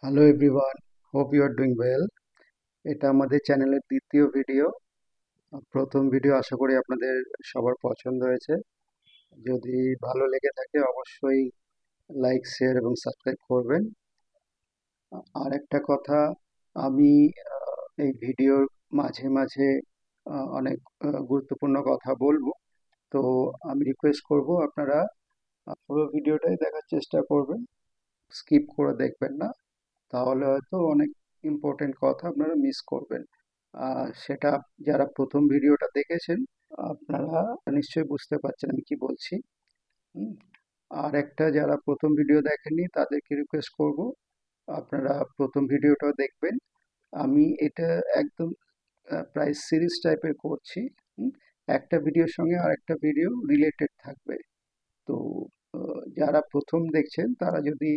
Hello everyone, hope you are doing well. এটা আমাদের চ্যানেলের দ্বিতীয় ভিডিও। প্রথম ভিডিও আশা করি আপনাদের সবার পছন্দ হয়েছে। যদি ভালো লেগে থাকে অবশ্যই লাইক, শেয়ার এবং সাবস্ক্রাইব করবেন। আর একটা কথা, আমি এই ভিডিওর মাঝে মাঝে অনেক গুরুত্বপূর্ণ কথা বলবো। তো আমি রিকোয়েস্ট করব আপনারা পুরো ভিডিওটাই দেখার চেষ্টা করবেন, স্কিপ করে দেখবেন না। তাহলে হয়তো অনেক ইম্পর্টেন্ট কথা আপনারা মিস করবেন। সেটা যারা প্রথম ভিডিওটা দেখেছেন আপনারা নিশ্চয়ই বুঝতে পারছেন আমি কি বলছি। হুম। আর একটা যারা প্রথম ভিডিও দেখেননি তাদেরকে রিকোয়েস্ট করব আপনারা প্রথম ভিডিওটাও দেখবেন। আমি এটা একদম প্রায় সিরিজ টাইপের করছি। হুম। একটা ভিডিওর সঙ্গে আরেকটা ভিডিও রিলেটেড থাকবে। তো যারা প্রথম দেখছেন তারা যদি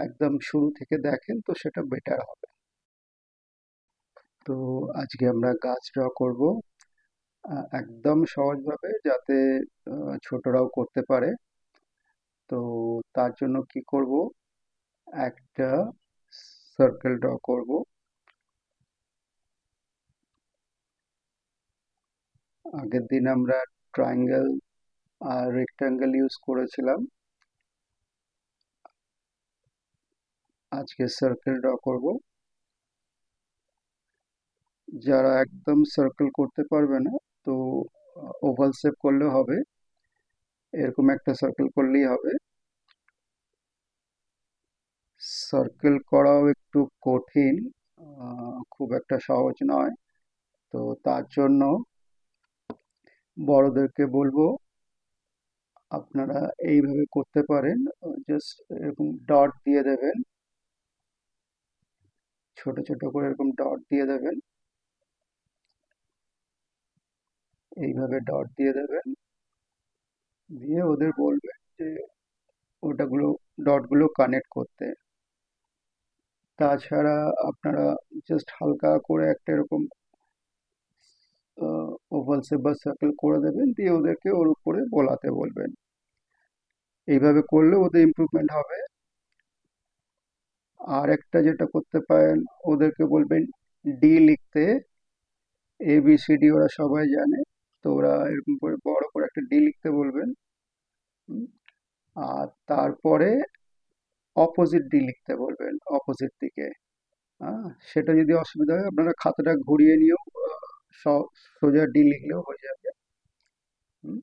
একদম শুরু থেকে দেখেন তো সেটা বেটার হবে। তো আজকে আমরা গাছ ড্র করব একদম সহজভাবে, যাতে ছোটরাও করতে পারে। তো তার জন্য কি করব, একটা সার্কেল ড্র করব। আগের দিন আমরা ট্রায়াঙ্গেল আর রেক্টাঙ্গেল ইউজ করেছিলাম, আজকে সার্কেল ড্র করব। যারা একদম সার্কেল করতে পারবে না তো ওভাল শেপ করলেও হবে, এরকম একটা সার্কেল করলেই হবে। সার্কেল করাও একটু কঠিন, খুব একটা সহজ নয়। তো তার জন্য বড়দেরকে বলবো আপনারা এইভাবে করতে পারেন, জাস্ট এরকম ডট দিয়ে দেবেন, ছোট ছোট করে এরকম ডট দিয়ে দেবেন, এইভাবে ডট দিয়ে দেবেন, দিয়ে ওদের বলবেন যে ওটাগুলো ডটগুলো কানেক্ট করতে। তাছাড়া আপনারা জাস্ট হালকা করে একটা এরকম ওভাল শেপ বা সার্কেল করে দেবেন, দিয়ে ওদেরকে ওর উপরে বোলাতে বলবেন। এইভাবে করলে ওদের ইমপ্রুভমেন্ট হবে। আর একটা যেটা করতে পারেন, ওদেরকে বলবেন ডি লিখতে। এ বি সি ডি ওরা সবাই জানে, তো ওরা এরকম করে বড় করে একটা ডি লিখতে বলবেন। হুম। আর তারপরে অপোজিট ডি লিখতে বলবেন, অপোজিট দিকে। হ্যাঁ, সেটা যদি অসুবিধা হয় আপনারা খাতাটা ঘুরিয়ে নিয়েও সোজা ডি লিখলেও হয়ে যাবে। হুম।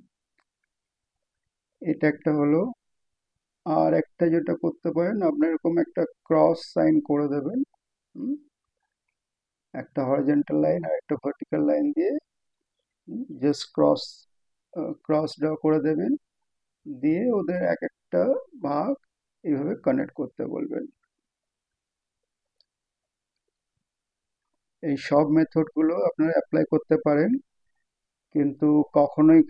এটা একটা হলো। আর একটা যেটা করতে পারেন, আপনার এরকম একটা ক্রস সাইন করে দেবেন। হুম। একটা হরিজন্টাল লাইন আর একটা ভার্টিক্যাল লাইন দিয়ে জাস্ট ক্রস ড্র করে দেবেন, দিয়ে ওদের এক একটা ভাগ এইভাবে কানেক্ট করতে বলবেন। এই সব মেথডগুলো আপনারা অ্যাপ্লাই করতে পারেন, কিন্তু কখনোই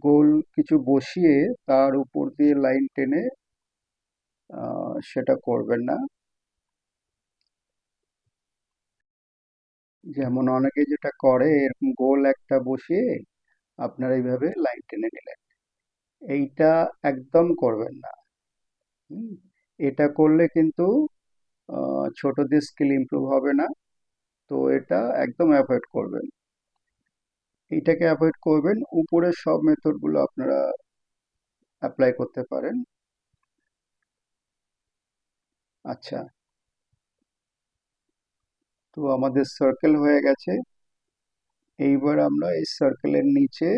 গোল কিছু বসিয়ে তার উপর দিয়ে লাইন টেনে সেটা করবেন না। যেমন অনেকে যেটা করে, এরকম গোল একটা বসিয়ে আপনারা এইভাবে লাইন টেনে নিলেন, এইটা একদম করবেন না। হুম। এটা করলে কিন্তু ছোটদের স্কিল ইমপ্রুভ হবে না। তো এটা একদম অ্যাভয়েড করবেন, এইটাকে অ্যাভয়েড করবেন। উপরের সব মেথডগুলো আপনারা অ্যাপ্লাই করতে পারেন। আচ্ছা, তো আমাদের সার্কেল হয়ে গেছে। এইবার আমরা এই সার্কেলের নিচে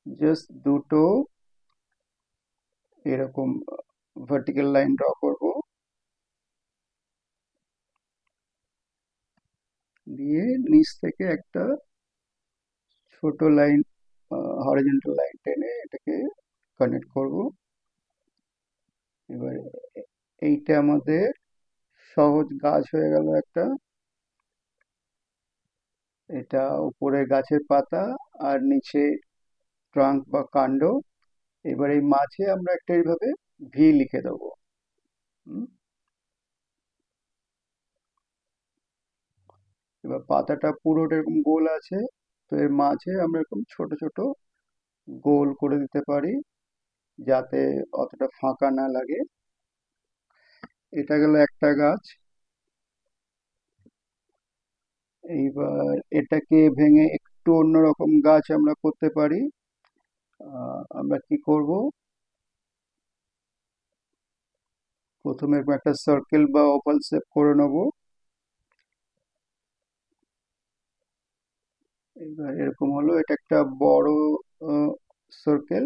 জাস্ট দুটো এরকম ভার্টিক্যাল লাইন ড্র করব, দিয়ে নিচ থেকে একটা ছোট লাইন, হরিজন্টাল লাইন টেনে এটাকে কানেক্ট করব। এবার এইটা আমাদের সহজ গাছ হয়ে গেল একটা। এটা উপরে গাছের পাতা আর নিচে ট্রাঙ্ক বা কাণ্ড। এবার এই মাঝে আমরা একটা এইভাবে ভি লিখে দেবো। হুম। এবার পাতাটা পুরোটা এরকম গোল আছে, তো এর মাঝে আমরা এরকম ছোট ছোট গোল করে দিতে পারি, যাতে অতটা ফাঁকা না লাগে। এটা গেল একটা গাছ। এইবার এটাকে ভেঙে একটু অন্যরকম গাছ আমরা করতে পারি। আমরা কি করব, প্রথমে একটা সার্কেল বা ওভাল শেপ করে নেব। এবার এরকম হলো, এটা একটা বড় সার্কেল।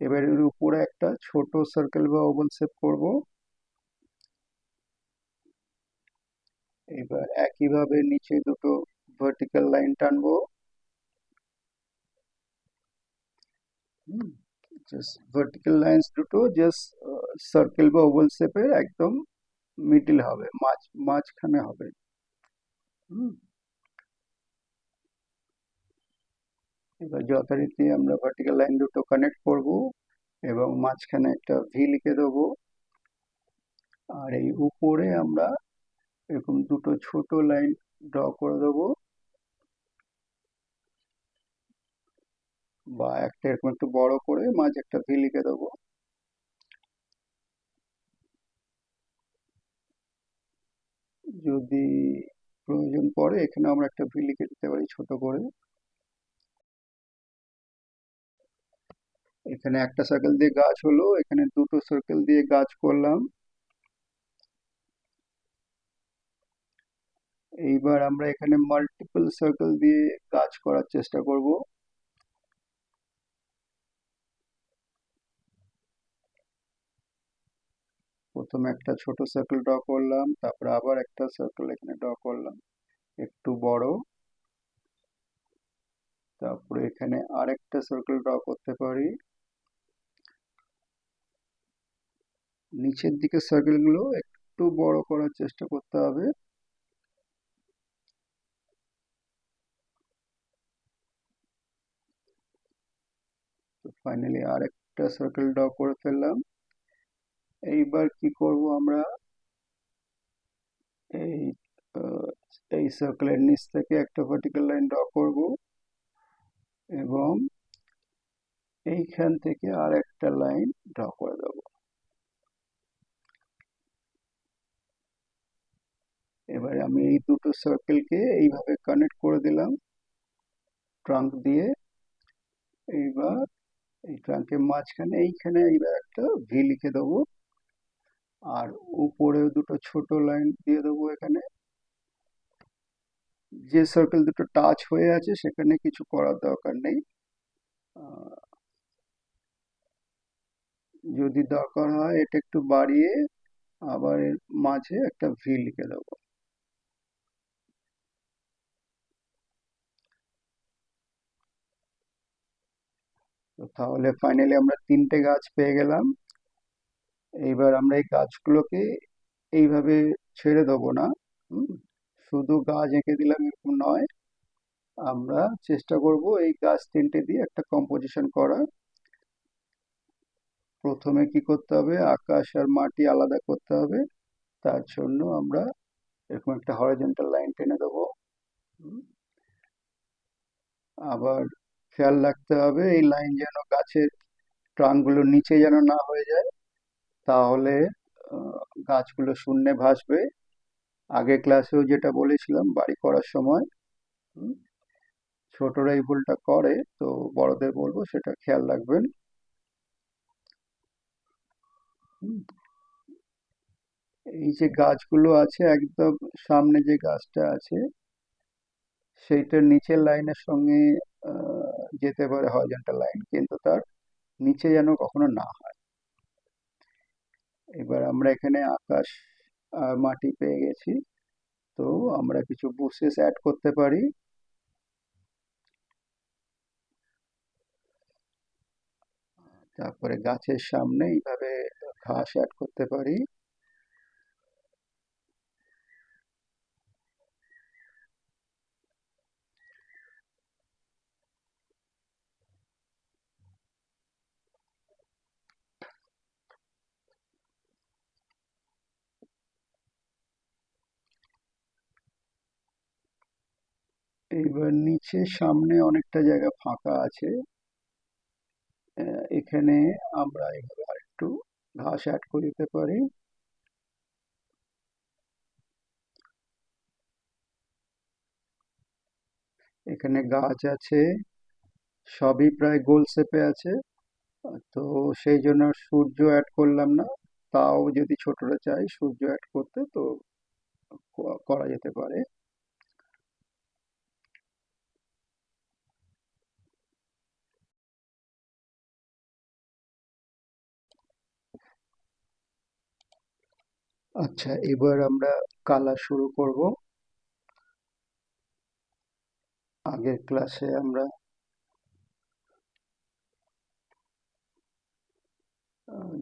এবার এর উপরে একটা ছোট সার্কেল বা ওভাল শেপ করব। এবার একইভাবে নিচে দুটো ভার্টিক্যাল লাইন টানবো। জাস্ট ভার্টিক্যাল লাইন্স দুটো জাস্ট সার্কেল বা ওভাল শেপের একদম মিডিল হবে, মাঝখানে হবে। হুম, এবার যথারীতি আমরা ভার্টিক্যাল লাইন দুটো কানেক্ট করব এবং মাঝখানে একটা ভি লিখে দেবো। আর এই উপরে আমরা এরকম দুটো ছোট লাইন ড্র করে দেবো, বা একটা এরকম একটু বড় করে মাঝে একটা ভি লিখে দেবো। যদি প্রয়োজন পড়ে এখানে আমরা একটা ভি লিখে দিতে পারি ছোট করে। এখানে একটা সার্কেল দিয়ে গাছ হলো, এখানে দুটো সার্কেল দিয়ে গাছ করলাম। এইবার আমরা এখানে মাল্টিপল সার্কেল দিয়ে গাছ করার চেষ্টা করব। প্রথমে একটা ছোট সার্কেল ড্র করলাম, তারপর আবার একটা সার্কেল এখানে ড্র করলাম একটু বড়। তারপরে এখানে আরেকটা সার্কেল ড্র করতে পারি। নিচের দিকে সার্কেলগুলো একটু বড় করার চেষ্টা করতে হবে। তো ফাইনালি আরেকটা সার্কেল ড্র করে ফেললাম। এইবার কি করব আমরা, এই আহ, এই সার্কেলের নিচ থেকে একটা ভার্টিক্যাল লাইন ড্র করব এবং এইখান থেকে আর একটা লাইন ড্র করে দেব। এবারে আমি এই দুটো সার্কেলকে এইভাবে কানেক্ট করে দিলাম ট্রাঙ্ক দিয়ে। এইবার এই ট্রাঙ্কের মাঝখানে এইখানে এইবার একটা ভি লিখে দেবো, আর উপরেও দুটো ছোট লাইন দিয়ে দেবো এখানে। যে সার্কেল দুটো টাচ হয়ে আছে সেখানে কিছু করার দরকার নেই। আহ, যদি দরকার হয় এটা একটু বাড়িয়ে আবার এর মাঝে একটা ভি লিখে দেবো। তো তাহলে ফাইনালি আমরা তিনটে গাছ পেয়ে গেলাম। এইবার আমরা এই গাছগুলোকে এইভাবে ছেড়ে দেবো না। হুম, শুধু গাছ এঁকে দিলাম এরকম নয়, আমরা চেষ্টা করব এই গাছ তিনটে দিয়ে একটা কম্পোজিশন করার। প্রথমে কি করতে হবে, আকাশ আর মাটি আলাদা করতে হবে। তার জন্য আমরা এরকম একটা হরিজন্টাল লাইন টেনে দেবো। হুম, আবার খেয়াল রাখতে হবে এই লাইন যেন গাছের ট্রাঙ্কগুলোর নিচে যেন না হয়ে যায়, তাহলে আহ, গাছগুলো শূন্যে ভাসবে। আগে ক্লাসেও যেটা বলেছিলাম বাড়ি করার সময়, হুম, ছোটরা এই ভুলটা করে, তো বড়দের বলবো সেটা খেয়াল রাখবেন। হুম, এই যে গাছগুলো আছে একদম সামনে যে গাছটা আছে সেইটার নিচের লাইনের সঙ্গে যেতে পারে হরিজন্টাল লাইন, কিন্তু তার নিচে যেন কখনো না হয়। এবার আমরা এখানে আকাশ আর মাটি পেয়ে গেছি, তো আমরা কিছু বুশেস অ্যাড করতে পারি। তারপরে গাছের সামনে এইভাবে ঘাস অ্যাড করতে পারি। এইবার নিচে সামনে অনেকটা জায়গা ফাঁকা আছে, এখানে আমরা এইভাবে আরেকটু ঘাস অ্যাড করে দিতে পারি। এখানে গাছ আছে, সবই প্রায় গোল শেপে আছে। তো সেই জন্য আর সূর্য অ্যাড করলাম না। তাও যদি ছোটরা চায় সূর্য অ্যাড করতে, তো করা যেতে পারে। আচ্ছা, এবার আমরা কালার শুরু করব। আগের ক্লাসে আমরা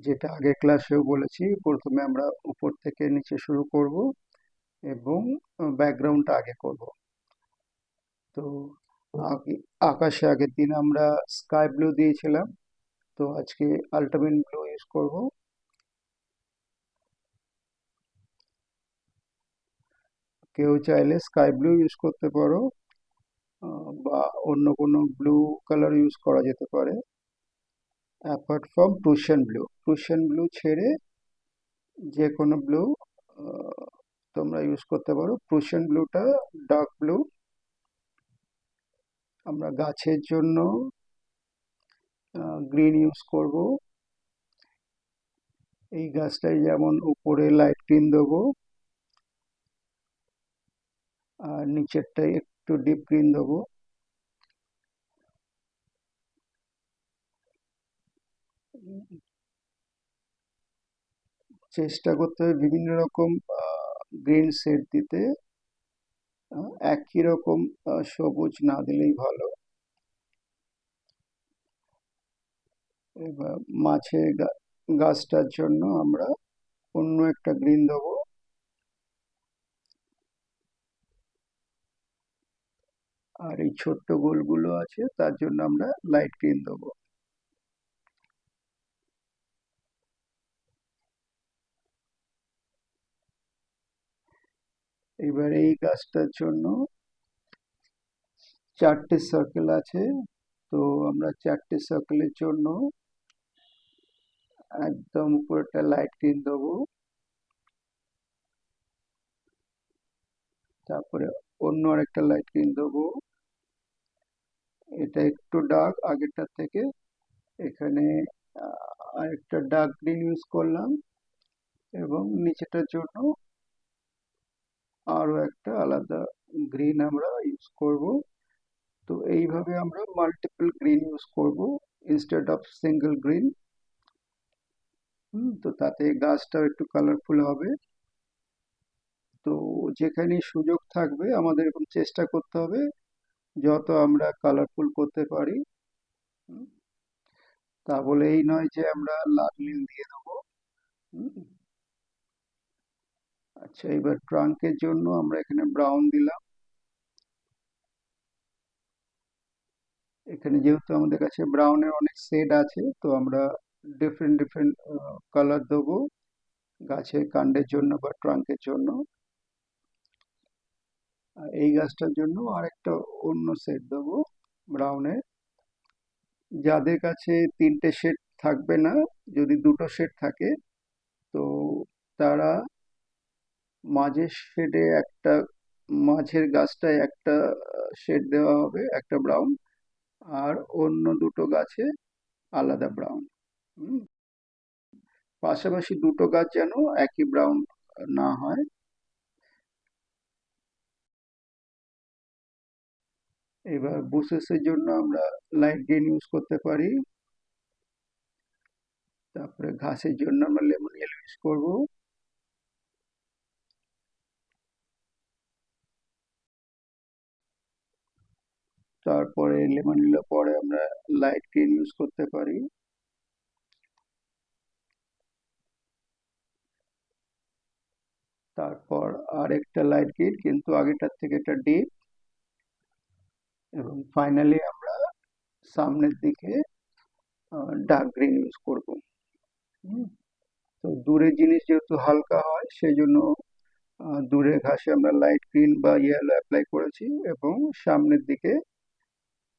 যেটা আগের ক্লাসেও বলেছি, প্রথমে আমরা উপর থেকে নিচে শুরু করব এবং ব্যাকগ্রাউন্ডটা আগে করব। তো আগে আকাশে আগের দিন আমরা স্কাই ব্লু দিয়েছিলাম, তো আজকে আল্টামিন ব্লু ইউজ করব। কেউ চাইলে স্কাই ব্লু ইউজ করতে পারো, বা অন্য কোনো ব্লু কালার ইউজ করা যেতে পারে, apart from Prussian blue. Prussian blue ছেড়ে যে কোনো ব্লু তোমরা ইউজ করতে পারো। প্রুশিয়ান ব্লুটা ডার্ক ব্লু। আমরা গাছের জন্য গ্রিন ইউজ করব। এই গাছটায় যেমন উপরে লাইট গ্রিন দেবো, আর নিচেরটায় একটু ডিপ গ্রিন দেবো। চেষ্টা করতে হবে বিভিন্ন রকম গ্রিন শেড দিতে, একই রকম সবুজ না দিলেই ভালো। এবার মাছের গাছটার জন্য আমরা অন্য একটা গ্রিন দেবো। আর এই ছোট্ট গোলগুলো আছে তার জন্য আমরা লাইট গ্রিন দেবো। এবার এই গাছটার জন্য চারটে সার্কেল আছে, তো আমরা চারটে সার্কেলের জন্য একদম উপরটা লাইট গ্রিন দেবো। তারপরে অন্য আরেকটা লাইট গ্রিন দেবো। এটা একটু ডার্ক আগেরটার থেকে। এখানে আরেকটা ডার্ক গ্রিন ইউজ করলাম, এবং নিচেটার জন্য আরো একটা আলাদা গ্রিন আমরা ইউজ করব। তো এইভাবে আমরা মাল্টিপল গ্রিন ইউজ করব ইনস্টেড অফ সিঙ্গেল গ্রিন। তো তাতে গাছটাও একটু কালারফুল হবে। তো যেখানে সুযোগ থাকবে আমাদের এরকম চেষ্টা করতে হবে যত আমরা কালারফুল করতে পারি। হুম, তা বলে এই নয় যে আমরা লাল নীল দিয়ে দেবো। হুম, আচ্ছা, এবার ট্রাঙ্কের জন্য আমরা এখানে ব্রাউন দিলাম। এখানে যেহেতু আমাদের কাছে ব্রাউনের অনেক শেড আছে, তো আমরা ডিফারেন্ট ডিফারেন্ট কালার দেবো গাছের কাণ্ডের জন্য বা ট্রাঙ্কের জন্য। আর এই গাছটার জন্য আরেকটা অন্য শেড দেবো ব্রাউনের। যাদের কাছে তিনটে শেড থাকবে না, যদি দুটো শেড থাকে, তো তারা মাঝের শেডে একটা, মাঝের গাছটায় একটা শেড দেওয়া হবে, একটা ব্রাউন, আর অন্য দুটো গাছে আলাদা ব্রাউন। পাশাপাশি দুটো গাছ যেন একই ব্রাউন না হয়। এবার বুশেসের জন্য আমরা লাইট গ্রিন ইউজ করতে পারি। তারপরে ঘাসের জন্য আমরা লেমন ইয়েলো ইউজ করব। তারপরে লেমন ইয়েলো পরে আমরা লাইট গ্রিন ইউজ করতে পারি। তারপর আরেকটা লাইট গ্রিন, কিন্তু আগেটার থেকে একটা ডিপ। এবং ফাইনালি আমরা সামনের দিকে ডার্ক গ্রিন ইউজ করব। হুম, তো দূরের জিনিস যেহেতু হালকা হয়, সেই জন্য দূরের ঘাসে আমরা লাইট গ্রিন বা ইয়েলো অ্যাপ্লাই করেছি, এবং সামনের দিকে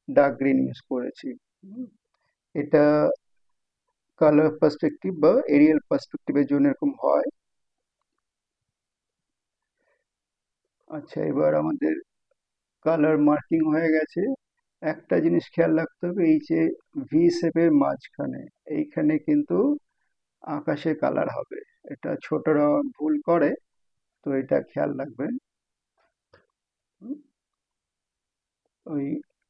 ডার্ক গ্রিন ইউজ করেছি। হুম, এটা কালার পার্সপেক্টিভ বা এরিয়াল পার্সপেক্টিভের জন্য এরকম হয়। আচ্ছা, এবার আমাদের কালার মার্কিং হয়ে গেছে। একটা জিনিস খেয়াল রাখতে হবে, এই যে ভি শেপের মাঝখানে এইখানে কিন্তু আকাশে কালার হবে। এটা ছোটরা ভুল করে, তো এটা খেয়াল রাখবেন। হুম, ওই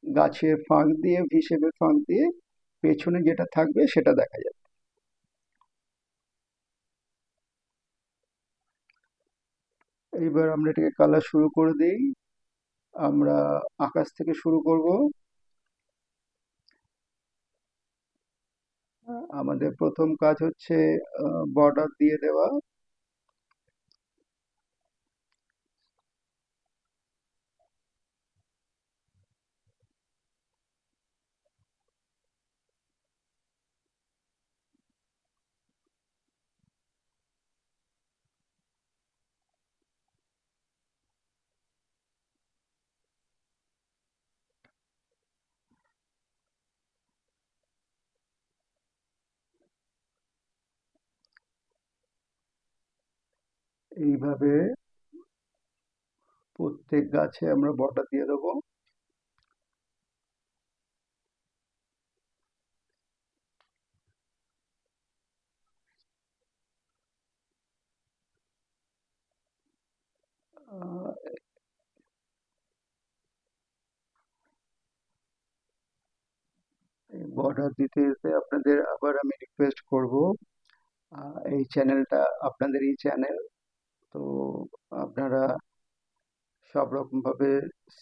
গাছের ফাঁক দিয়ে, ভি শেপের ফাঁক দিয়ে পেছনে যেটা থাকবে সেটা দেখা যাবে। এইবার আমরা এটাকে কালার শুরু করে দিই। আমরা আকাশ থেকে শুরু করব। আমাদের প্রথম কাজ হচ্ছে বর্ডার দিয়ে দেওয়া। এইভাবে প্রত্যেক গাছে আমরা বর্ডার দিয়ে দেবো। বর্ডার দিতে দিতে আপনাদের আবার আমি রিকোয়েস্ট করব, এই চ্যানেলটা আপনাদেরই চ্যানেল, তো আপনারা সব রকম ভাবে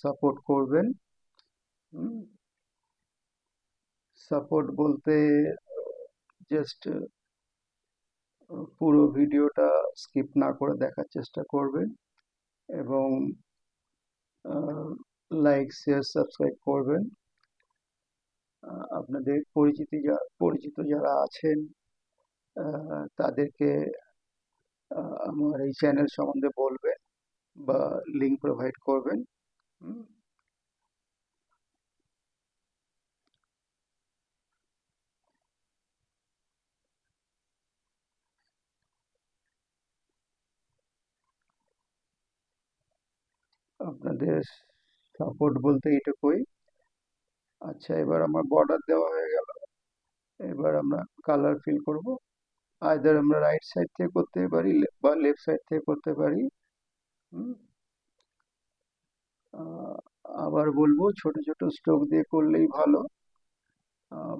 সাপোর্ট করবেন। সাপোর্ট বলতে জাস্ট পুরো ভিডিওটা স্কিপ না করে দেখার চেষ্টা করবেন, এবং লাইক শেয়ার সাবস্ক্রাইব করবেন। আপনাদের পরিচিত যারা আছেন তাদেরকে আমার এই চ্যানেল সম্বন্ধে বলবেন বা লিঙ্ক প্রোভাইড করবেন। হুম, আপনাদের সাপোর্ট বলতে এইটুকুই। আচ্ছা, এবার আমার বর্ডার দেওয়া হয়ে গেল। এবার আমরা কালার ফিল করব। আইদার আমরা রাইট সাইড থেকে করতে পারি বা লেফট সাইড থেকে করতে পারি। হুম, আহ, আবার বলবো, ছোট ছোট স্ট্রোক দিয়ে করলেই ভালো।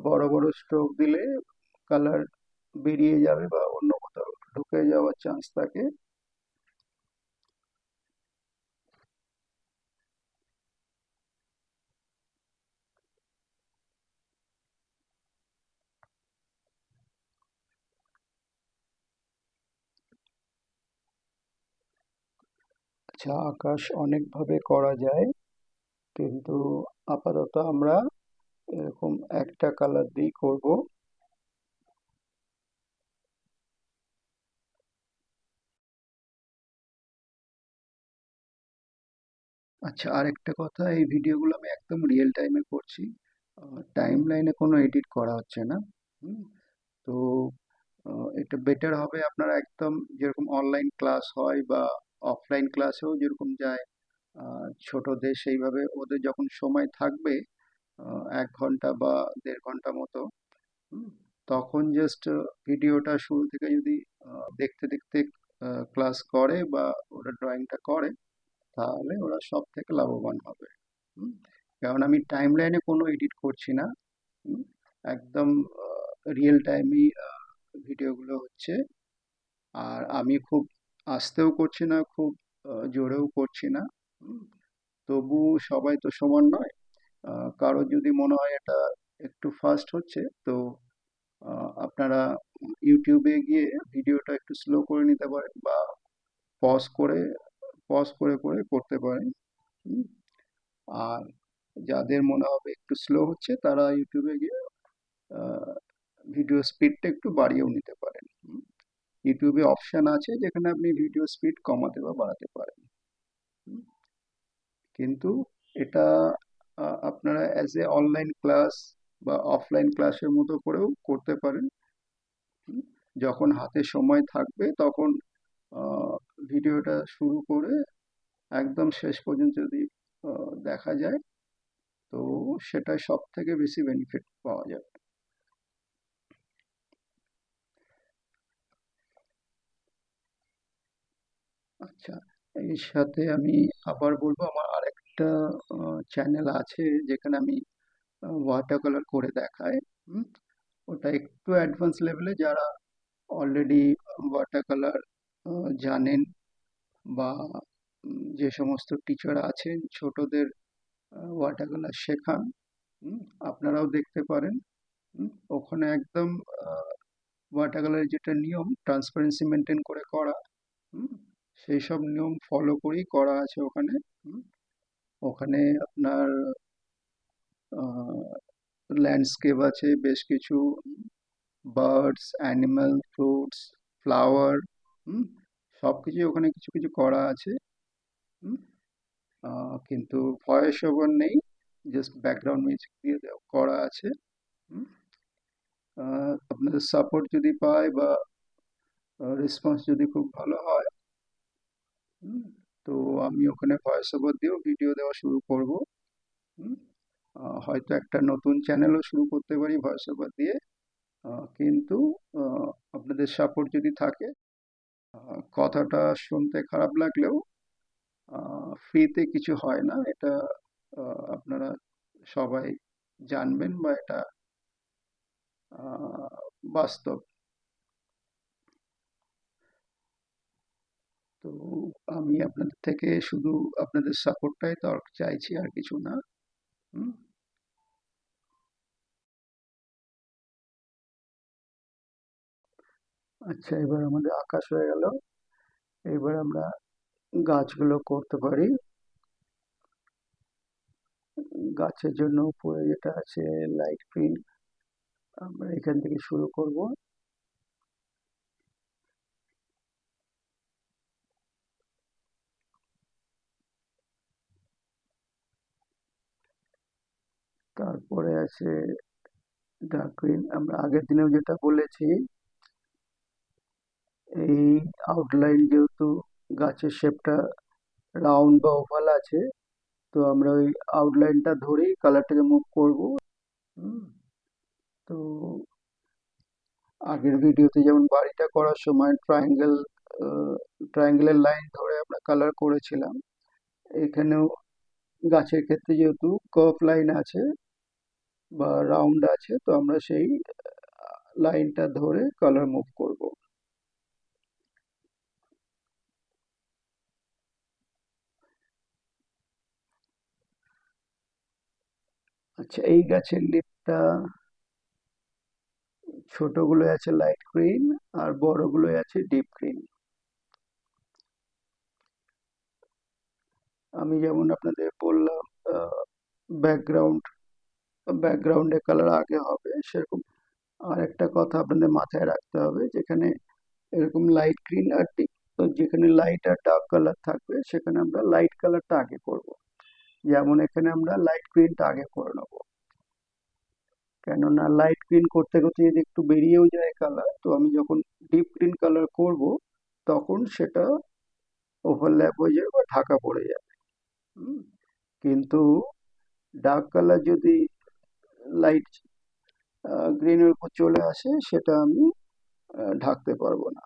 বড় বড় স্ট্রোক দিলে কালার বেরিয়ে যাবে বা অন্য কোথাও ঢুকে যাওয়ার চান্স থাকে। আচ্ছা, আকাশ অনেকভাবে করা যায়, কিন্তু আপাতত আমরা এরকম একটা কালার দিয়েই করব। আচ্ছা, আরেকটা কথা, এই ভিডিওগুলো আমি একদম রিয়েল টাইমে করছি, টাইম লাইনে কোনো এডিট করা হচ্ছে না। হুম, তো এটা বেটার হবে, আপনারা একদম যেরকম অনলাইন ক্লাস হয় বা অফলাইন ক্লাসেও যেরকম যায় ছোটদের, সেইভাবে ওদের যখন সময় থাকবে 1 ঘন্টা বা 1.5 ঘন্টা মতো, হুম, তখন জাস্ট ভিডিওটা শুরু থেকে যদি দেখতে দেখতে ক্লাস করে বা ওরা ড্রয়িংটা করে, তাহলে ওরা সব থেকে লাভবান হবে। হুম, কারণ আমি টাইম লাইনে কোনো এডিট করছি না। হুম, একদম রিয়েল টাইমই ভিডিওগুলো হচ্ছে। আর আমি খুব আস্তেও করছি না, খুব জোরেও করছি না। হুম, তবু সবাই তো সমান নয়। কারো যদি মনে হয় এটা একটু ফাস্ট হচ্ছে, তো আপনারা ইউটিউবে গিয়ে ভিডিওটা একটু স্লো করে নিতে পারেন বা পজ করে পজ করে করে করতে পারেন। হুম, আর যাদের মনে হবে একটু স্লো হচ্ছে, তারা ইউটিউবে গিয়ে ভিডিও স্পিডটা একটু বাড়িয়েও নিতে পারেন। ইউটিউবে অপশন আছে যেখানে আপনি ভিডিও স্পিড কমাতে বা বাড়াতে পারেন। হুম, কিন্তু এটা আপনারা অ্যাজ এ অনলাইন ক্লাস বা অফলাইন ক্লাসের মতো করেও করতে পারেন। হুম, যখন হাতে সময় থাকবে তখন ভিডিওটা শুরু করে একদম শেষ পর্যন্ত যদি দেখা যায়। তো সেটা সব থেকে বেশি বেনিফিট পাওয়া যায়। আচ্ছা, এর সাথে আমি আবার বলবো আমার আরেকটা চ্যানেল আছে যেখানে আমি ওয়াটার কালার করে দেখাই। হুম, ওটা একটু অ্যাডভান্স লেভেলে, যারা অলরেডি ওয়াটার কালার জানেন, বা যে সমস্ত টিচার আছেন ছোটদের ওয়াটার কালার শেখান। হুম, আপনারাও দেখতে পারেন। হুম, ওখানে একদম ওয়াটার কালারের যেটা নিয়ম, ট্রান্সপারেন্সি মেনটেন করে করা। হুম, সেই সব নিয়ম ফলো করেই করা আছে ওখানে। হুম, ওখানে আপনার ল্যান্ডস্কেপ আছে বেশ কিছু, বার্ডস, অ্যানিমাল, ফ্রুটস, ফ্লাওয়ার। হুম, সব কিছুই ওখানে কিছু কিছু করা আছে। হুম, কিন্তু ভয়েস ওভার নেই, জাস্ট ব্যাকগ্রাউন্ড মিউজিক দিয়ে করা আছে। হুম, আপনাদের সাপোর্ট যদি পায় বা রেসপন্স যদি খুব ভালো হয়, হুম, তো আমি ওখানে ভয়েস ওভার দিয়েও ভিডিও দেওয়া শুরু করব। হুম, হয়তো একটা নতুন চ্যানেলও শুরু করতে পারি ভয়েস ওভার দিয়ে। কিন্তু আপনাদের সাপোর্ট যদি থাকে, কথাটা শুনতে খারাপ লাগলেও ফ্রিতে কিছু হয় না, এটা আপনারা সবাই জানবেন, বা এটা বাস্তব। তো আমি আপনাদের থেকে শুধু আপনাদের সাপোর্টটাই তো আর চাইছি, আর কিছু না। হুম, আচ্ছা, এবার আমাদের আকাশ হয়ে গেল। এবার আমরা গাছগুলো করতে পারি। গাছের জন্য উপরে যেটা আছে লাইট গ্রিন, আমরা এখান থেকে শুরু করব। তারপরে আছে ডার্ক গ্রিন। আমরা আগের দিনেও যেটা বলেছি, এই আউটলাইন যেহেতু গাছের শেপটা রাউন্ড বা ওভাল আছে, তো আমরা ওই আউটলাইনটা ধরেই কালারটাকে মুভ করব। হুম, তো আগের ভিডিওতে যেমন বাড়িটা করার সময় ট্রায়াঙ্গেলের লাইন ধরে আমরা কালার করেছিলাম, এখানেও গাছের ক্ষেত্রে যেহেতু কার্ভ লাইন আছে বা রাউন্ড আছে, তো আমরা সেই লাইনটা ধরে কালার মুভ করব। আচ্ছা, এই গাছের লিফটা ছোটগুলো আছে লাইট গ্রিন, আর বড়গুলো আছে ডিপ গ্রিন। আমি যেমন আপনাদের বললাম, ব্যাকগ্রাউন্ড ব্যাকগ্রাউন্ডে কালার আগে হবে, সেরকম আর একটা কথা আপনাদের মাথায় রাখতে হবে, যেখানে এরকম লাইট গ্রিন আর ডিপ, যেখানে লাইট আর ডার্ক কালার থাকবে সেখানে আমরা লাইট কালারটা আগে করব। যেমন এখানে আমরা লাইট গ্রিনটা আগে করে নেব, কেননা লাইট গ্রিন করতে করতে যদি একটু বেরিয়েও যায় কালার, তো আমি যখন ডিপ গ্রিন কালার করব তখন সেটা ওভারল্যাপ হয়ে যাবে বা ঢাকা পড়ে যাবে। হুম, কিন্তু ডার্ক কালার যদি লাইট গ্রিনের উপর চলে আসে, সেটা আমি ঢাকতে পারবো না।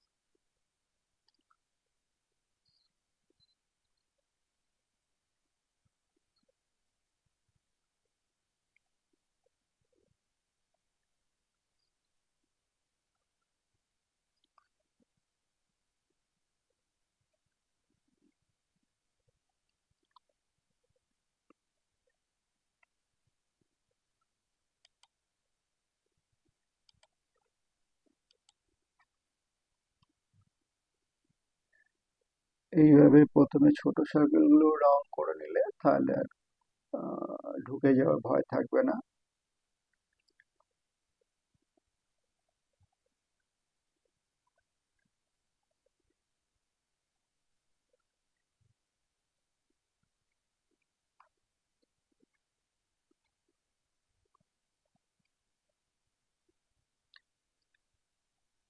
এইভাবে প্রথমে ছোট সার্কেল গুলো রাউন্ড করে নিলে তাহলে আর ঢুকে যাওয়ার ভয় থাকবে না।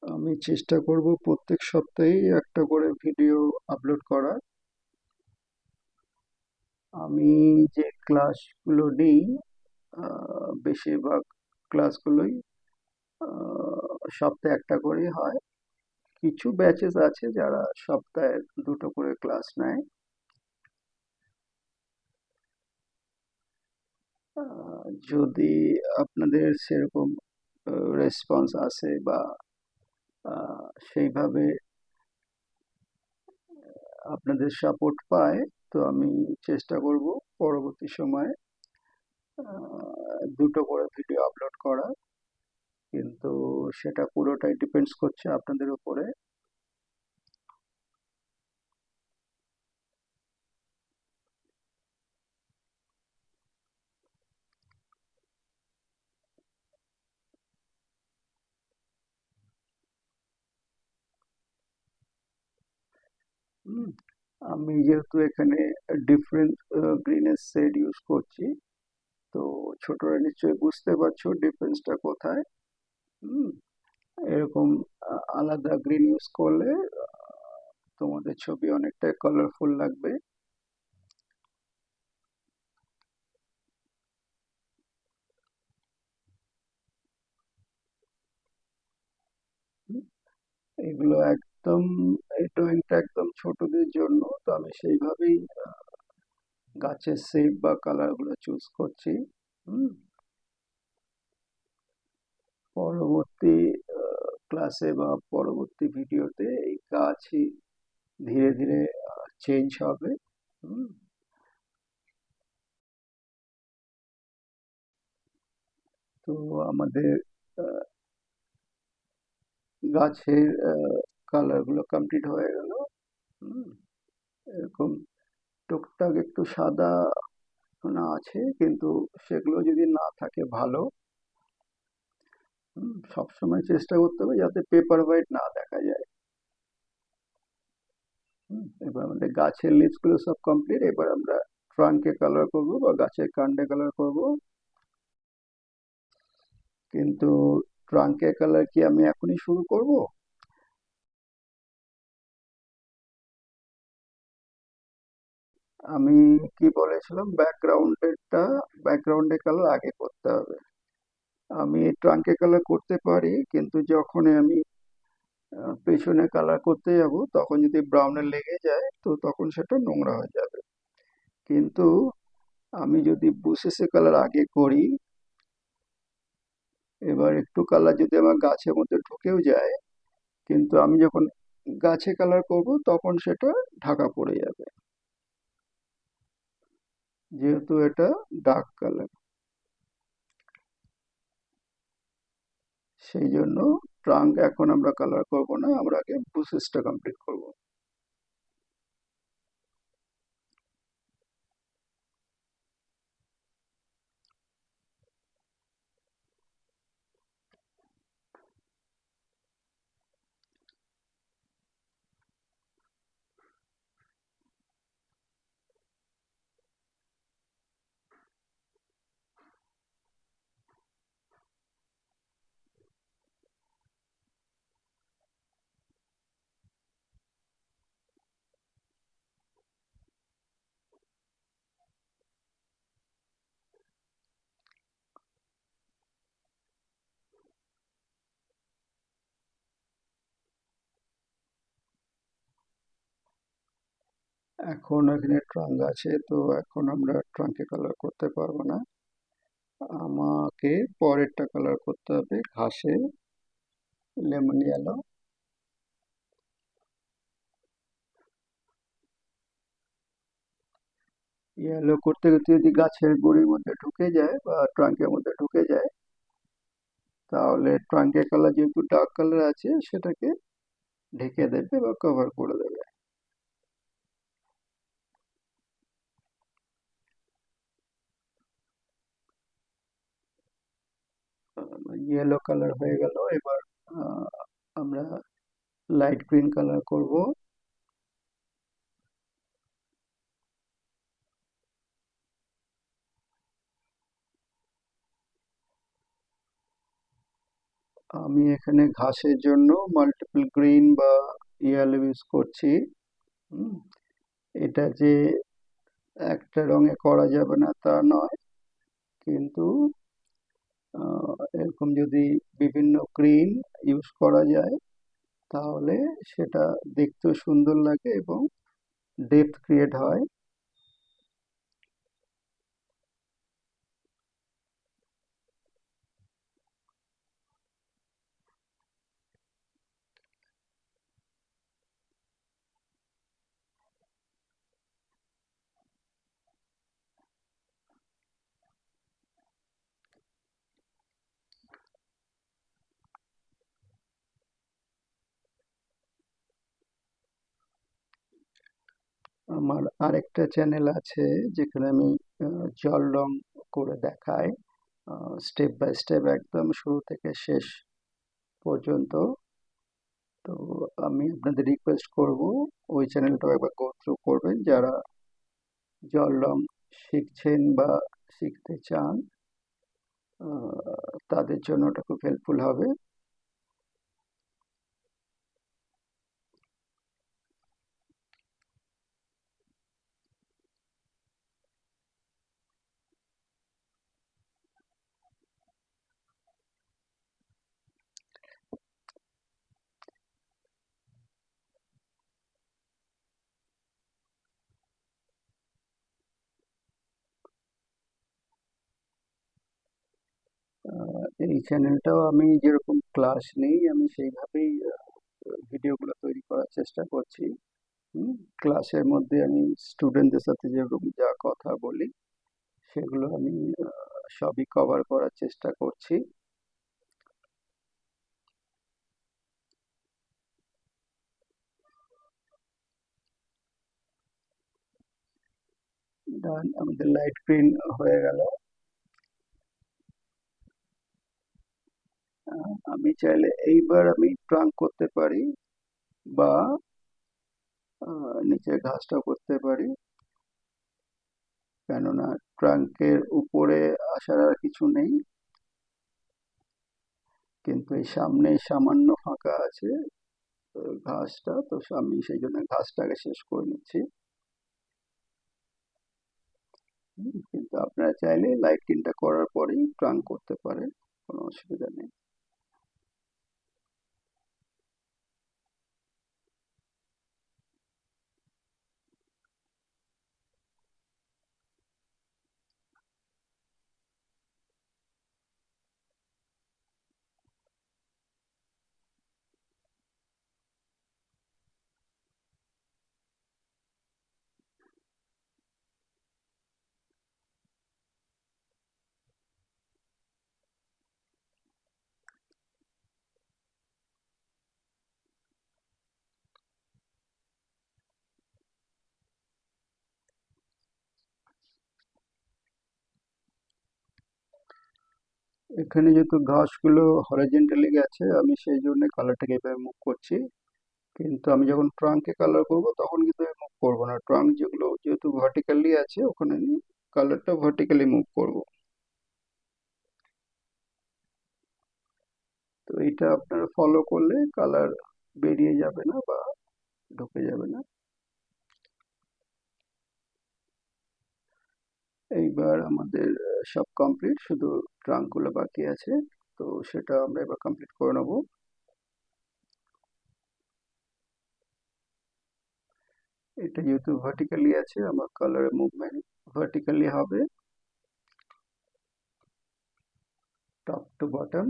আমি চেষ্টা করব প্রত্যেক সপ্তাহেই একটা করে ভিডিও আপলোড করার। আমি যে ক্লাসগুলো নিই বেশিরভাগ ক্লাসগুলোই সপ্তাহে একটা করেই হয়। কিছু ব্যাচেস আছে যারা সপ্তাহে দুটো করে ক্লাস নেয়। যদি আপনাদের সেরকম রেসপন্স আসে বা সেইভাবে আপনাদের সাপোর্ট পায়, তো আমি চেষ্টা করব পরবর্তী সময়ে দুটো করে ভিডিও আপলোড করা। কিন্তু সেটা পুরোটাই ডিপেন্ডস করছে আপনাদের উপরে। হুম, আমি যেহেতু এখানে ডিফারেন্ট গ্রিনের শেড ইউজ করছি, তো ছোটরা নিশ্চয়ই বুঝতে পারছো ডিফারেন্সটা কোথায়। হুম, এরকম আলাদা গ্রিন ইউজ করলে তোমাদের ছবি অনেকটা কালারফুল লাগবে। হুম, এগুলো একদম, এই ড্রয়িংটা একদম ছোটদের জন্য, তো আমি সেইভাবেই গাছের শেপ বা কালার গুলো চুজ করছি। হুম, পরবর্তী ক্লাসে বা পরবর্তী ভিডিওতে এই গাছই ধীরে ধীরে চেঞ্জ হবে। হুম, তো আমাদের আহ, গাছের কালার গুলো কমপ্লিট হয়ে গেল। হুম, এরকম টুকটাক একটু সাদা না আছে, কিন্তু সেগুলো যদি না থাকে ভালো। সবসময় চেষ্টা করতে হবে যাতে পেপার হোয়াইট না দেখা যায়। এবার আমাদের গাছের লিভস গুলো সব কমপ্লিট, এবার আমরা ট্রাঙ্কে কালার করব বা গাছের কাণ্ডে কালার করব। কিন্তু ট্রাঙ্কে কালার কি আমি এখনই শুরু করব? আমি কি বলেছিলাম, ব্যাকগ্রাউন্ডে কালার আগে করতে হবে। আমি ট্রাঙ্কে কালার করতে পারি, কিন্তু যখন আমি পেছনে কালার করতে যাব তখন যদি ব্রাউনে লেগে যায় তো তখন সেটা নোংরা হয়ে যাবে। কিন্তু আমি যদি বুশেসে কালার আগে করি, এবার একটু কালার যদি আমার গাছের মধ্যে ঢুকেও যায়, কিন্তু আমি যখন গাছে কালার করব তখন সেটা ঢাকা পড়ে যাবে, যেহেতু এটা ডার্ক কালার। সেই জন্য ট্রাঙ্ক এখন আমরা কালার করব না, আমরা আগে বুশেসটা কমপ্লিট করব। এখন এখানে ট্রাঙ্ক আছে, তো এখন আমরা ট্রাঙ্কে কালার করতে পারবো না। আমাকে পরেরটা কালার করতে হবে, ঘাসে লেমন ইয়েলো। ইয়েলো করতে করতে যদি গাছের গুঁড়ির মধ্যে ঢুকে যায় বা ট্রাঙ্কের মধ্যে ঢুকে যায়, তাহলে ট্রাঙ্কের কালার যেহেতু ডার্ক কালার আছে সেটাকে ঢেকে দেবে বা কভার করে দেবে। ইয়েলো কালার হয়ে গেল, এবার আহ, আমরা লাইট গ্রিন কালার করব। আমি এখানে ঘাসের জন্য মাল্টিপল গ্রিন বা ইয়েলো ইউজ করছি। হুম, এটা যে একটা রঙে করা যাবে না তা নয়, কিন্তু এরকম যদি বিভিন্ন গ্রিন ইউজ করা যায় তাহলে সেটা দেখতেও সুন্দর লাগে এবং ডেপথ ক্রিয়েট হয়। আমার আরেকটা চ্যানেল আছে যেখানে আমি জল রং করে দেখাই, স্টেপ বাই স্টেপ একদম শুরু থেকে শেষ পর্যন্ত। তো আমি আপনাদের রিকোয়েস্ট করব ওই চ্যানেলটাও একবার গো থ্রু করবেন যারা জল রং শিখছেন বা শিখতে চান, তাদের জন্য ওটা খুব হেল্পফুল হবে। এই চ্যানেলটাও আমি যেরকম ক্লাস নেই আমি সেইভাবেই ভিডিওগুলো তৈরি করার চেষ্টা করছি। ক্লাসের মধ্যে আমি স্টুডেন্টদের সাথে যেরকম যা কথা বলি সেগুলো আমি সবই কভার করার চেষ্টা করছি। ডান, আমাদের লাইট গ্রিন হয়ে গেল। আমি চাইলে এইবার আমি ট্রাঙ্ক করতে পারি বা নিচের ঘাসটাও করতে পারি, কেননা ট্রাঙ্কের উপরে আসার আর কিছু নেই, কিন্তু এই সামনে সামান্য ফাঁকা আছে ঘাসটা, তো আমি সেই জন্য ঘাসটাকে শেষ করে নিচ্ছি। কিন্তু আপনারা চাইলে লাইট গ্রিনটা করার পরেই ট্রাঙ্ক করতে পারেন, কোনো অসুবিধা নেই। এখানে যেহেতু ঘাসগুলো হরাইজন্টালি গেছে আমি সেই জন্য কালারটাকে এভাবে মুভ করছি, কিন্তু আমি যখন ট্রাঙ্কে কালার করব তখন কিন্তু মুভ করব না, ট্রাঙ্ক যেগুলো যেহেতু ভার্টিক্যালি আছে ওখানে আমি কালারটা ভার্টিক্যালি মুভ করব। তো এটা আপনারা ফলো করলে কালার বেরিয়ে যাবে না বা ঢুকে যাবে না। এইবার আমাদের সব কমপ্লিট, শুধু ট্রাঙ্কগুলো বাকি আছে, তো সেটা আমরা এবার কমপ্লিট করে নেব। এটা যেহেতু ভার্টিক্যালি আছে আমার কালারের মুভমেন্ট ভার্টিক্যালি হবে, টপ টু বটম।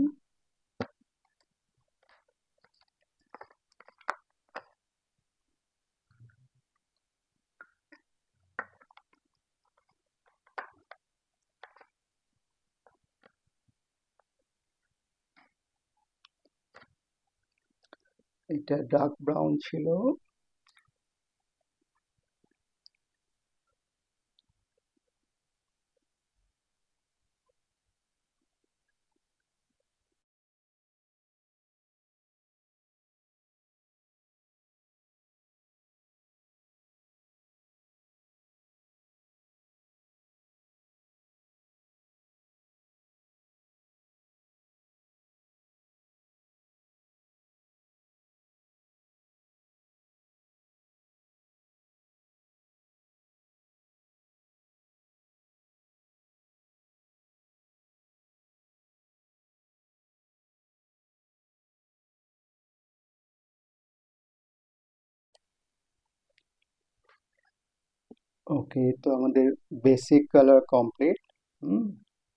এটা ডার্ক ব্রাউন ছিল। ওকে, তো আমাদের বেসিক কালার কমপ্লিট। হুম,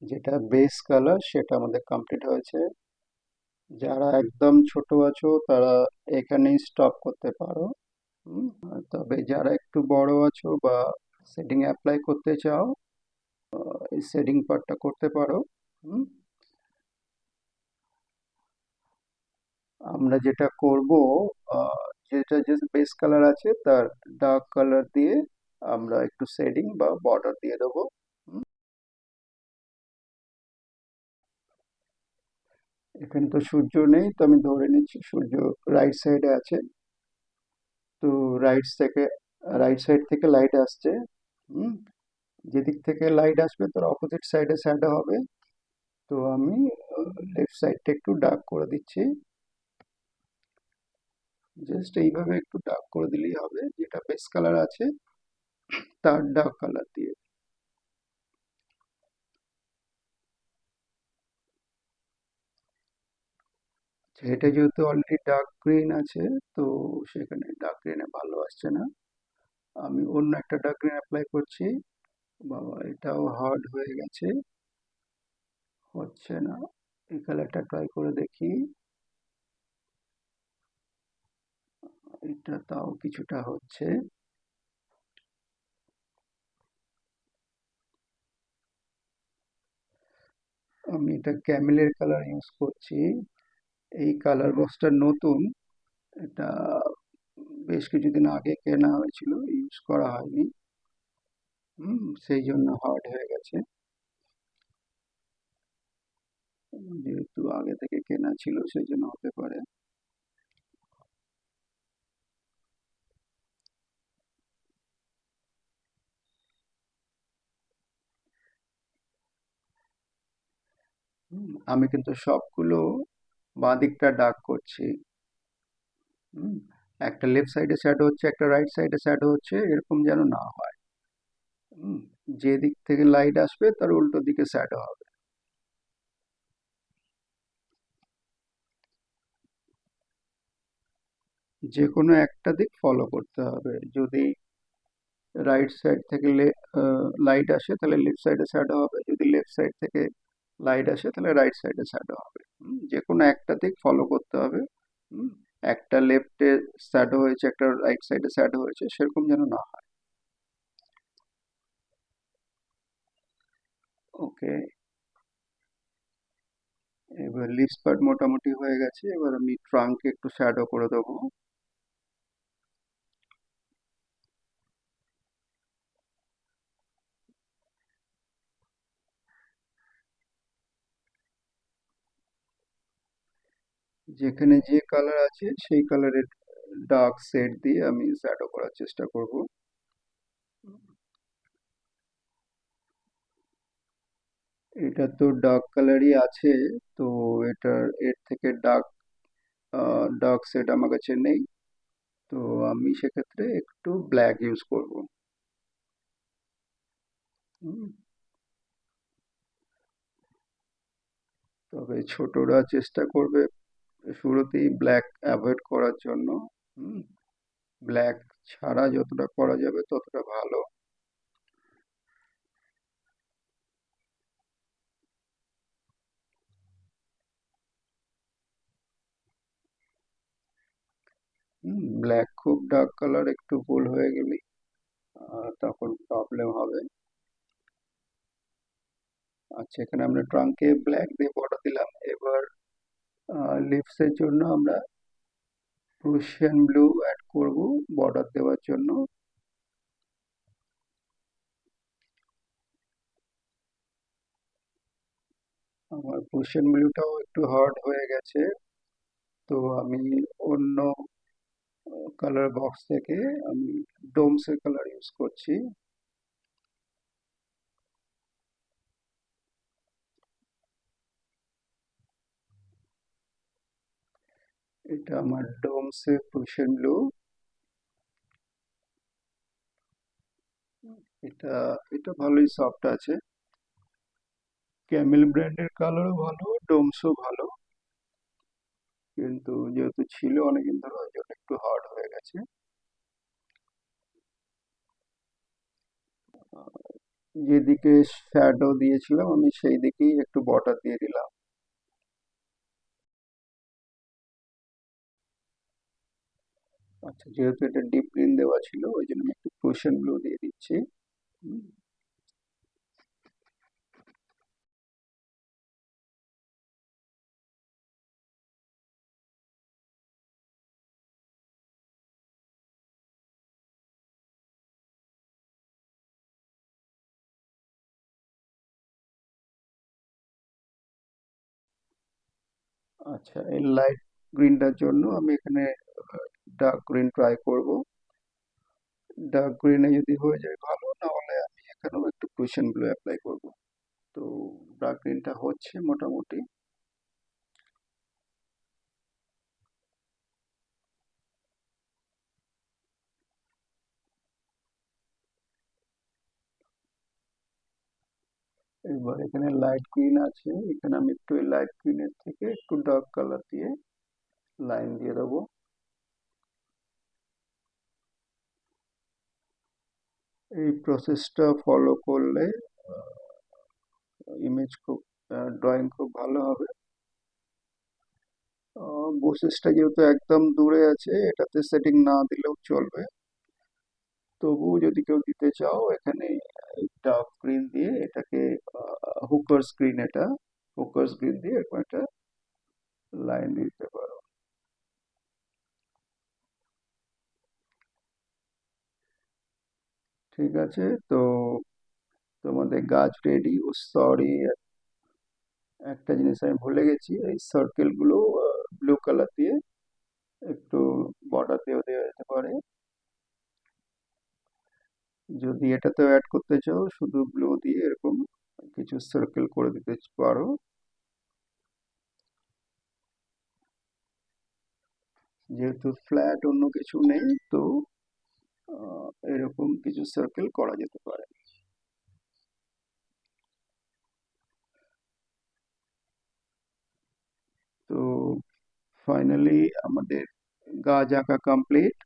যেটা বেস কালার সেটা আমাদের কমপ্লিট হয়েছে। যারা একদম ছোট আছো তারা এখানেই স্টপ করতে পারো। তবে যারা একটু বড় আছো বা সেটিং অ্যাপ্লাই করতে চাও, এই সেটিং পার্টটা করতে পারো। হুম, আমরা যেটা করব, যেটা জাস্ট বেস কালার আছে তার ডার্ক কালার দিয়ে আমরা একটু শেডিং বা বর্ডার দিয়ে দেবো। হুম, এখানে তো সূর্য নেই, তো আমি ধরে নিচ্ছি সূর্য রাইট সাইডে আছে। তো রাইট সাইড থেকে লাইট আসছে। হুম, যেদিক থেকে লাইট আসবে তার অপোজিট সাইডে শ্যাডো হবে। তো আমি লেফট সাইডটা একটু ডার্ক করে দিচ্ছি। জাস্ট এইভাবে একটু ডার্ক করে দিলেই হবে, যেটা বেস কালার আছে তার ডার্ক কালার দিয়ে। আচ্ছা, এটা যেহেতু অলরেডি ডার্ক গ্রিন আছে, তো সেখানে ডার্ক গ্রিনে ভালো আসছে না। আমি অন্য একটা ডার্ক গ্রিন অ্যাপ্লাই করছি। বাবা, এটাও হার্ড হয়ে গেছে, হচ্ছে না। এই কালারটা ট্রাই করে দেখি। এটা তাও কিছুটা হচ্ছে। আমি এটা ক্যামেলের কালার ইউজ করছি। এই কালার বক্সটা নতুন। এটা বেশ কিছুদিন আগে কেনা হয়েছিল, ইউজ করা হয়নি। সেই জন্য হার্ড হয়ে গেছে। যেহেতু আগে থেকে কেনা ছিল সেই জন্য হতে পারে। আমি কিন্তু সবগুলো বাঁ দিকটা ডার্ক করছি। হুম, একটা লেফট সাইডে শ্যাডো হচ্ছে, একটা রাইট সাইডে শ্যাডো হচ্ছে, এরকম যেন না হয়। হুম, যে দিক থেকে লাইট আসবে তার উল্টো দিকে শ্যাডো হবে। যে কোনো একটা দিক ফলো করতে হবে। যদি রাইট সাইড থেকে লাইট আসে তাহলে লেফট সাইডে শ্যাডো হবে, যদি লেফট সাইড থেকে লাইট আসে তাহলে রাইট সাইডে শ্যাডো হবে। যে কোনো একটা দিক ফলো করতে হবে। হুম, একটা লেফটে শ্যাডো হয়েছে, একটা রাইট সাইডে শ্যাডো হয়েছে, সেরকম যেন না হয়। ওকে, এবার লিপস পার্ট মোটামুটি হয়ে গেছে, এবার আমি ট্রাঙ্কে একটু শ্যাডো করে দেবো। যেখানে যে কালার আছে সেই কালারের ডার্ক শেড দিয়ে আমি শ্যাডো করার চেষ্টা করব। এটা তো ডার্ক কালারই আছে, তো এর থেকে ডার্ক শেড আমার কাছে নেই। তো আমি সেক্ষেত্রে একটু ব্ল্যাক ইউজ করব। হুম, তবে ছোটরা চেষ্টা করবে শুরুতেই ব্ল্যাক অ্যাভয়েড করার জন্য। হুম, ব্ল্যাক ছাড়া যতটা করা যাবে ততটা ভালো। ব্ল্যাক খুব ডার্ক কালার একটু ভুল হয়ে গেলে তখন প্রবলেম হবে। আচ্ছা, এখানে আমরা ট্রাঙ্কে ব্ল্যাক দিয়ে বর্ডার দিলাম। এবার লিভসের জন্য আমরা প্রুশিয়ান ব্লু অ্যাড করব বর্ডার দেওয়ার জন্য। আমার প্রুশিয়ান ব্লুটাও একটু হার্ড হয়ে গেছে, তো আমি অন্য কালার বক্স থেকে আমি ডোমসের কালার ইউজ করছি। এটা আমার ডোমসের প্রুশিয়ান ব্লু। এটা এটা ভালোই সফট আছে। ক্যামেল ব্র্যান্ডের কালারও ভালো, ডোমসও ভালো, কিন্তু যেহেতু ছিল অনেকদিন ধরে ওই জন্য একটু হার্ড হয়ে গেছে। যেদিকে শ্যাডো দিয়েছিলাম আমি সেই দিকেই একটু বর্ডার দিয়ে দিলাম। আচ্ছা, যেহেতু এটা ডিপ গ্রিন দেওয়া ছিল ওই জন্য আমি একটু প্রুশিয়ান ব্লু দিয়ে দিচ্ছি। হুম, আচ্ছা, এই লাইট গ্রিনটার জন্য আমি এখানে ডার্ক গ্রিন ট্রাই করব। ডার্ক গ্রিনে যদি হয়ে যায় ভালো, না হলে আমি এখানেও একটু প্রুশিয়ান ব্লু অ্যাপ্লাই করব। তো ডার্ক গ্রিনটা হচ্ছে মোটামুটি। এবার এখানে লাইট গ্রিন আছে, এখানে আমি একটু এই লাইট গ্রিনের থেকে একটু ডার্ক কালার দিয়ে লাইন দিয়ে দেবো। এই প্রসেসটা ফলো করলে ইমেজ খুব ড্রয়িং খুব ভালো হবে। প্রসেসটা যেহেতু একদম দূরে আছে, এটাতে সেটিং না দিলেও চলবে। তবুও যদি কেউ দিতে চাও, এখানে ডার্ক গ্রিন দিয়ে এটাকে হুকার স্ক্রিন, এটা হুকার স্ক্রিন দিয়ে এরকম একটা লাইন দিতে পারো। ঠিক আছে, তো তোমাদের গাছ রেডি। ও সরি, একটা জিনিস আমি ভুলে গেছি, এই সার্কেল গুলো ব্লু কালার দিয়ে একটু বর্ডার দিয়েও দেওয়া যেতে পারে। যদি এটাতেও অ্যাড করতে চাও, শুধু ব্লু দিয়ে এরকম কিছু সার্কেল করে দিতে পারো। যেহেতু ফ্ল্যাট অন্য কিছু নেই, তো এরকম কিছু সার্কেল করা যেতে পারে। তো ফাইনালি আমাদের গাছ আঁকা কমপ্লিট।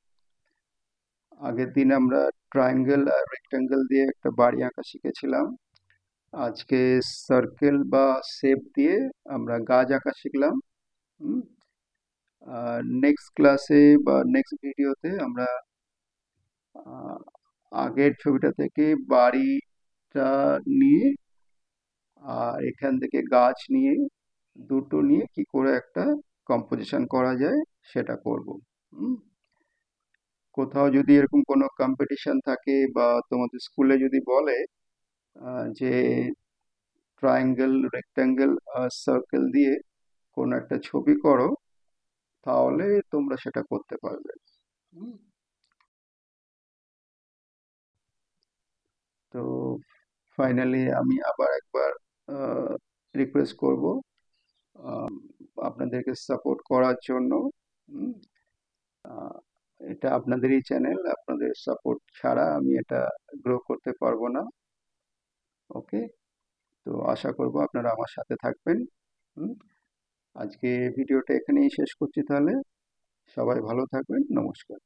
আগের দিন আমরা ট্রায়াঙ্গেল আর রেক্টেঙ্গেল দিয়ে একটা বাড়ি আঁকা শিখেছিলাম। আজকে সার্কেল বা শেপ দিয়ে আমরা গাছ আঁকা শিখলাম। হুম, আর নেক্সট ক্লাসে বা নেক্সট ভিডিওতে আমরা আহ, আগের ছবিটা থেকে বাড়িটা নিয়ে আর এখান থেকে গাছ নিয়ে, দুটো নিয়ে কি করে একটা কম্পোজিশন করা যায় সেটা করব। হুম, কোথাও যদি এরকম কোনো কম্পিটিশন থাকে বা তোমাদের স্কুলে যদি বলে যে ট্রায়াঙ্গেল, রেক্ট্যাঙ্গেল আর সার্কেল দিয়ে কোনো একটা ছবি করো, তাহলে তোমরা সেটা করতে পারবে। হুম, তো ফাইনালি আমি আবার একবার রিকোয়েস্ট করব আপনাদেরকে সাপোর্ট করার জন্য। হুম, আহ, এটা আপনাদেরই চ্যানেল, আপনাদের সাপোর্ট ছাড়া আমি এটা গ্রো করতে পারবো না। ওকে, তো আশা করব আপনারা আমার সাথে থাকবেন। হুম, আজকে ভিডিওটা এখানেই শেষ করছি তাহলে। সবাই ভালো থাকবেন, নমস্কার।